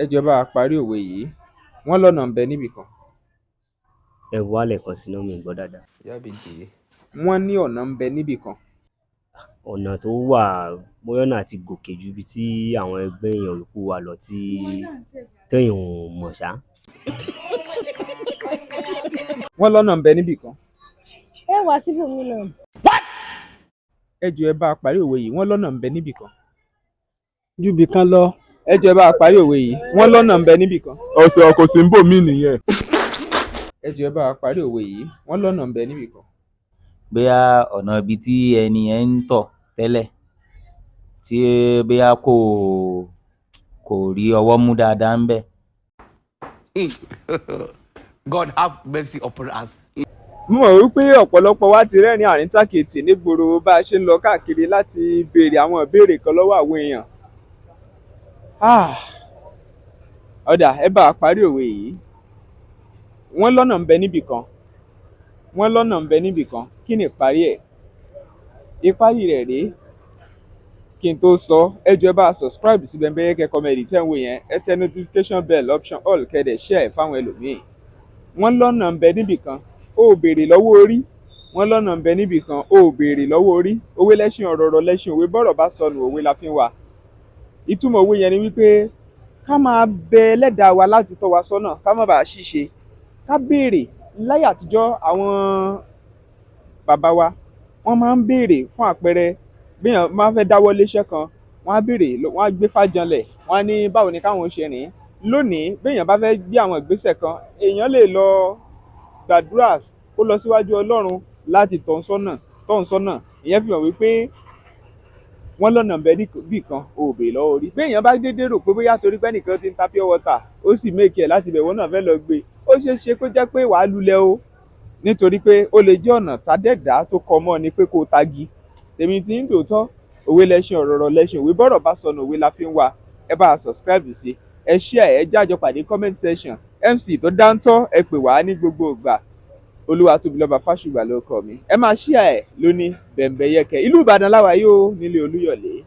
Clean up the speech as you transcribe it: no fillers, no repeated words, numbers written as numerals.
Ẹ jọ̀ọ́ ẹ bá wa parí òwe yìí. Wọ́n lọ́nà ń bẹ níbì kan. Ẹ wálẹ̀ kan sí náà mi gbọ́ dáadáa. Wọ́n ní ọ̀nà ń bẹ níbì kan. Ọ̀nà tó wà bóyá ọ̀nà àti gòkè ju ibi tí àwọn ẹgbẹ́ èèyàn yòókù wà lọ tí téèyàn ò mọ̀ ṣá. Wọ́n lọ́nà ń bẹ níbì kan. Ẹ wá síbòmí lọ. Ẹ jọ̀ọ́ ẹ bá wa parí òwe yìí. Wọ́n lọ́nà ń bẹ níbì kan. Ju ibì kan lọ. Ẹ jọ̀ọ́ ẹ bá wa parí òwe yìí. Wọ́n lọ́nà ń bẹ níbì kan. Ọ̀sẹ̀ ọkọ̀ sí ń bò mí nìyẹn. Ẹ jọ̀ọ́ ẹ bá wa parí òwe yìí. Wọ́n lọ́nà ń bẹ níbì kan. Bóyá ọ̀nà ibi tí ẹni yẹn ń tọ̀ tẹ́lẹ̀ tí bóyá kò rí ọwọ́ mú dáadáa ń bẹ̀. God have mercy upon us. Mo mọ̀ wípé ọ̀pọ̀lọpọ̀ wa ti rẹ́rìn àríntàkìtì nígboro bá a ṣe ń lọ káàkiri láti béèrè àwọn ìbéèrè kan lọ́wọ́ àwọn èèyàn. Ọ̀dà ẹ bá wa parí òwe yìí. Wọ́n lọ́nà ń bẹ níbì kan. Wọ́n lọ́nà ń bẹ níbì kan. Kí ni ìparí ẹ̀? Ìparí rẹ̀ rèé. Kí n tó sọ, ẹ jọ̀ọ́ ẹ bá wa subscribe sí Bembeyeke Comedy tẹ́ ń wò yẹn. Ẹ tẹ notification bell option all kẹ́dẹ̀ share fáwọn ẹlòmíì. Wọ́n lọ́nà ń bẹ níbì kan. Ó béèrè lọ́wọ́ orí. Wọ́n lọ́nà ń bẹ níbì kan. Ó béèrè lọ́wọ́ orí. Òwe lẹ́ṣin ọ̀rọ̀ lẹ́ṣin òwe bọ́rọ̀ bá sọnù òwe la fi ń wá. Ìtumọ̀ òwe yẹn ni wípé ká máa bẹ ẹlẹ́dàá wa láti tọ́ wa sọ́nà ká má bàa ṣìṣe. Ká béèrè. Láyé àtijọ́ àwọn bàbá wa wọ́n máa ń béèrè fún àpẹẹrẹ bí èèyàn máa fẹ́ dáwọ́ léṣẹ́ kan wọ́n á béèrè wọ́n á gbé fájanlẹ̀ wọ́n á ní báwo ni káwọn ṣe rìn. Lónìí bí èèyàn bá fẹ́ gbé àwọn ìgbésẹ̀ kan èèyàn lè lọ gbàdúrà kó lọ síwájú Ọlọ́run láti tọ́ ń sọ́nà. Ìyẹn fi hàn wípé wọ́n lọ́nà ń bẹ níbì kan ò béèrè lọ́wọ́ orí. Bí èèyàn bá dédé rò pé bóyá torí pé ẹnìkan ti ń ta pure water ó sì méèkì ẹ̀ láti bẹ̀ wọ́n náà fẹ́ lọ gbé ó ṣeé ṣe kó jẹ́ pé wàá lulẹ̀ o nítorí pé ó lè jẹ́ ọ̀nà tádẹ́dàá tó kọ mọ́ ni pé kó o tagi. Tèmi tí ń tòótọ́ òwe lẹ́ṣin ọ̀rọ̀ lẹ́ṣin òwe bọ́rọ̀ bá sọnù òwe la fi ń wá. Ẹ bá a subscribe sí ẹ share ẹ jájọ pàdé comment section MC tó dáńtọ́ ẹ pè wá ní gbogbo ìgbà. Olúwatóbilọ́ba Fásùgbà ló kọ mi. Ẹ máa share ẹ lóní Bembeyeke. Ìlú Ìbàdàn láwa yóò nílé Olúyọ̀lé.